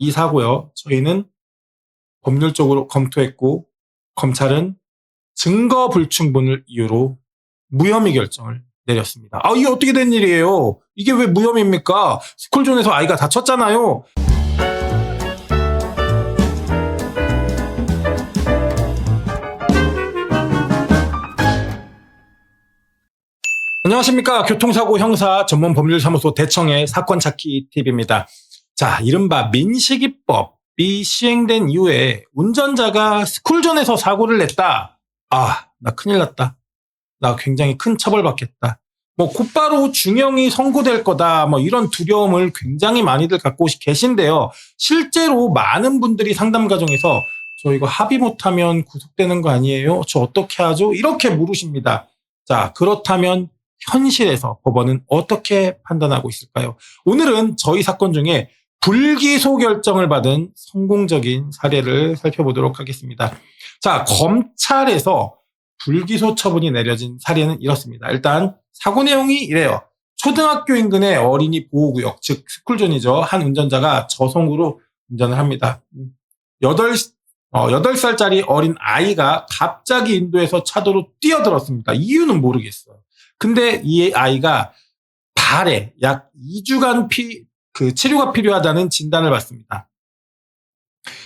이 사고요. 저희는 법률적으로 검토했고 검찰은 증거 불충분을 이유로 무혐의 결정을 내렸습니다. 이게 어떻게 된 일이에요? 이게 왜 무혐의입니까? 스쿨존에서 아이가 다쳤잖아요. 안녕하십니까. 교통사고 형사 전문 법률사무소 대청의 사건찾기 TV입니다. 자, 이른바 민식이법이 시행된 이후에 운전자가 스쿨존에서 사고를 냈다. 나 큰일 났다. 나 굉장히 큰 처벌받겠다. 곧바로 중형이 선고될 거다. 이런 두려움을 굉장히 많이들 갖고 계신데요. 실제로 많은 분들이 상담 과정에서 저 이거 합의 못하면 구속되는 거 아니에요? 저 어떻게 하죠? 이렇게 물으십니다. 자, 그렇다면 현실에서 법원은 어떻게 판단하고 있을까요? 오늘은 저희 사건 중에 불기소 결정을 받은 성공적인 사례를 살펴보도록 하겠습니다. 자, 검찰에서 불기소 처분이 내려진 사례는 이렇습니다. 일단 사고 내용이 이래요. 초등학교 인근의 어린이 보호구역, 즉 스쿨존이죠. 한 운전자가 저속으로 운전을 합니다. 8살짜리 어린 아이가 갑자기 인도에서 차도로 뛰어들었습니다. 이유는 모르겠어요. 근데 이 아이가 발에 약 2주간 치료가 필요하다는 진단을 받습니다.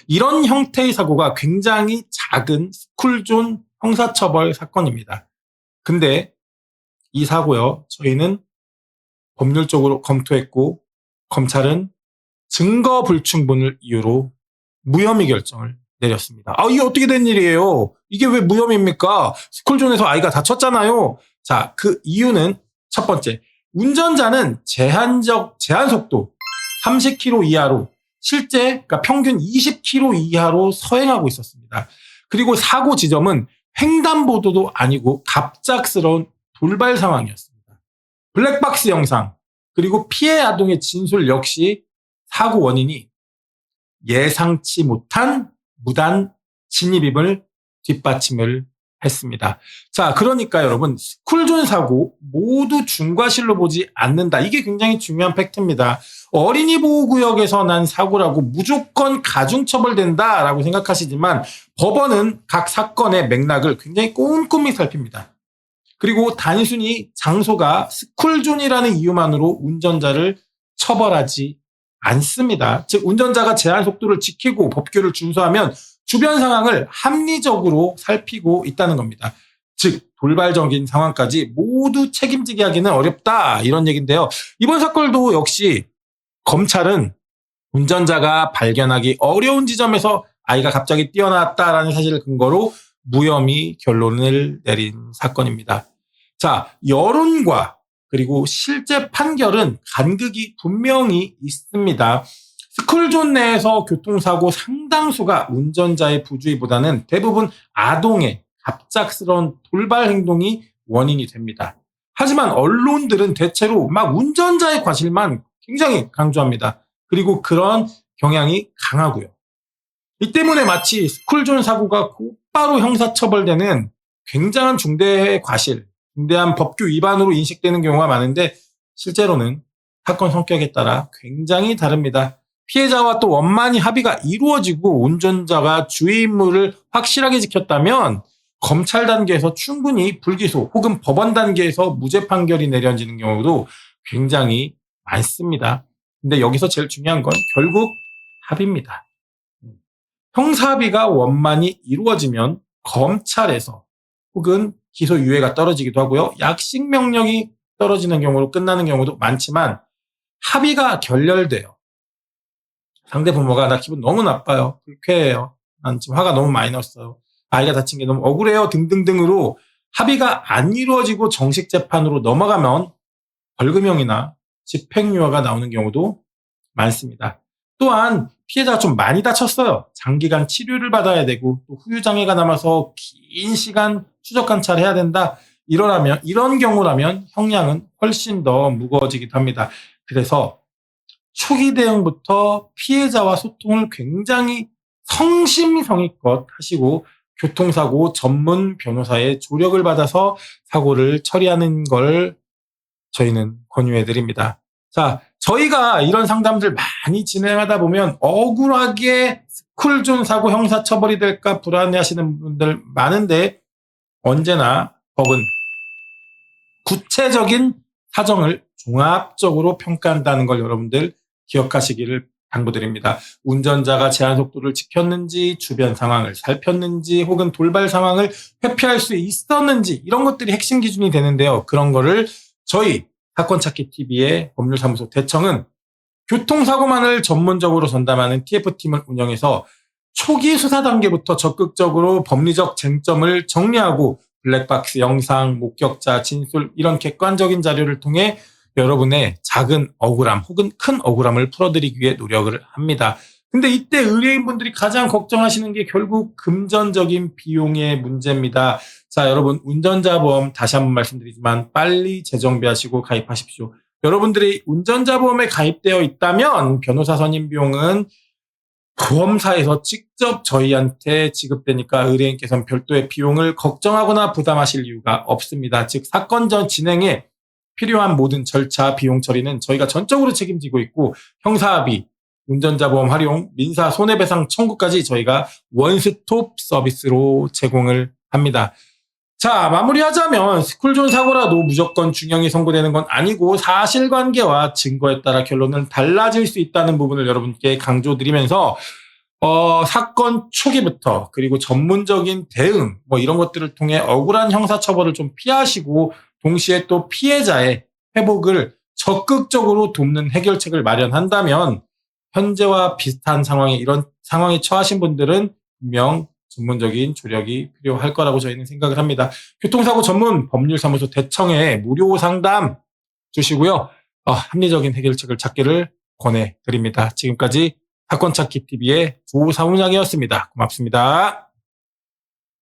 이런 형태의 사고가 굉장히 작은 스쿨존 형사처벌 사건입니다. 근데 이 사고요. 저희는 법률적으로 검토했고 검찰은 증거 불충분을 이유로 무혐의 결정을 내렸습니다. 이게 어떻게 된 일이에요? 이게 왜 무혐의입니까? 스쿨존에서 아이가 다쳤잖아요. 자, 그 이유는 첫 번째, 운전자는 제한 속도 30km 이하로 그러니까 평균 20km 이하로 서행하고 있었습니다. 그리고 사고 지점은 횡단보도도 아니고 갑작스러운 돌발 상황이었습니다. 블랙박스 영상 그리고 피해 아동의 진술 역시 사고 원인이 예상치 못한 무단 진입임을 뒷받침을 했습니다. 자, 그러니까 여러분 스쿨존 사고 모두 중과실로 보지 않는다. 이게 굉장히 중요한 팩트입니다. 어린이 보호구역에서 난 사고라고 무조건 가중처벌된다라고 생각하시지만 법원은 각 사건의 맥락을 굉장히 꼼꼼히 살핍니다. 그리고 단순히 장소가 스쿨존이라는 이유만으로 운전자를 처벌하지 않습니다. 즉 운전자가 제한 속도를 지키고 법규를 준수하면 주변 상황을 합리적으로 살피고 있다는 겁니다. 즉 돌발적인 상황까지 모두 책임지게 하기는 어렵다 이런 얘기인데요. 이번 사건도 역시 검찰은 운전자가 발견하기 어려운 지점에서 아이가 갑자기 뛰어났다라는 사실을 근거로 무혐의 결론을 내린 사건입니다. 자, 여론과 그리고 실제 판결은 간극이 분명히 있습니다. 스쿨존 내에서 교통사고 상당수가 운전자의 부주의보다는 대부분 아동의 갑작스러운 돌발 행동이 원인이 됩니다. 하지만 언론들은 대체로 운전자의 과실만 굉장히 강조합니다. 그리고 그런 경향이 강하고요. 이 때문에 마치 스쿨존 사고가 곧바로 형사처벌되는 굉장한 중대한 법규 위반으로 인식되는 경우가 많은데 실제로는 사건 성격에 따라 굉장히 다릅니다. 피해자와 또 원만히 합의가 이루어지고 운전자가 주의의무를 확실하게 지켰다면 검찰 단계에서 충분히 불기소 혹은 법원 단계에서 무죄 판결이 내려지는 경우도 굉장히 많습니다. 근데 여기서 제일 중요한 건 결국 합의입니다. 형사합의가 원만히 이루어지면 검찰에서 혹은 기소 유예가 떨어지기도 하고요. 약식 명령이 떨어지는 경우로 끝나는 경우도 많지만 합의가 결렬돼요. 상대 부모가 나 기분 너무 나빠요. 불쾌해요. 난 지금 화가 너무 많이 났어요. 아이가 다친 게 너무 억울해요. 등등등으로 합의가 안 이루어지고 정식 재판으로 넘어가면 벌금형이나 집행유예가 나오는 경우도 많습니다. 또한 피해자가 좀 많이 다쳤어요. 장기간 치료를 받아야 되고 또 후유장애가 남아서 긴 시간 추적 관찰을 해야 된다. 이런 경우라면 형량은 훨씬 더 무거워지기도 합니다. 그래서 초기 대응부터 피해자와 소통을 굉장히 성심성의껏 하시고 교통사고 전문 변호사의 조력을 받아서 사고를 처리하는 걸 저희는 권유해 드립니다. 자, 저희가 이런 상담들 많이 진행하다 보면 억울하게 스쿨존 사고 형사처벌이 될까 불안해하시는 분들 많은데 언제나 법은 구체적인 사정을 종합적으로 평가한다는 걸 여러분들 기억하시기를 당부드립니다. 운전자가 제한 속도를 지켰는지, 주변 상황을 살폈는지, 혹은 돌발 상황을 회피할 수 있었는지 이런 것들이 핵심 기준이 되는데요. 그런 거를 저희 사건찾기 TV의 법률사무소 대청은 교통사고만을 전문적으로 전담하는 TF팀을 운영해서 초기 수사 단계부터 적극적으로 법리적 쟁점을 정리하고 블랙박스 영상, 목격자, 진술 이런 객관적인 자료를 통해 여러분의 작은 억울함 혹은 큰 억울함을 풀어드리기 위해 노력을 합니다. 근데 이때 의뢰인분들이 가장 걱정하시는 게 결국 금전적인 비용의 문제입니다. 자, 여러분 운전자 보험 다시 한번 말씀드리지만 빨리 재정비하시고 가입하십시오. 여러분들이 운전자 보험에 가입되어 있다면 변호사 선임 비용은 보험사에서 직접 저희한테 지급되니까 의뢰인께서는 별도의 비용을 걱정하거나 부담하실 이유가 없습니다. 즉 사건 전 진행에 필요한 모든 절차, 비용 처리는 저희가 전적으로 책임지고 있고 형사합의, 운전자 보험 활용, 민사 손해배상 청구까지 저희가 원스톱 서비스로 제공을 합니다. 자, 마무리하자면 스쿨존 사고라도 무조건 중형이 선고되는 건 아니고 사실관계와 증거에 따라 결론은 달라질 수 있다는 부분을 여러분께 강조드리면서 사건 초기부터 그리고 전문적인 대응 이런 것들을 통해 억울한 형사처벌을 좀 피하시고 동시에 또 피해자의 회복을 적극적으로 돕는 해결책을 마련한다면 현재와 비슷한 상황에 이런 상황에 처하신 분들은 분명 전문적인 조력이 필요할 거라고 저희는 생각을 합니다. 교통사고 전문 법률사무소 대청에 무료 상담 주시고요. 합리적인 해결책을 찾기를 권해드립니다. 지금까지 사건찾기 TV의 조사무장이었습니다. 고맙습니다.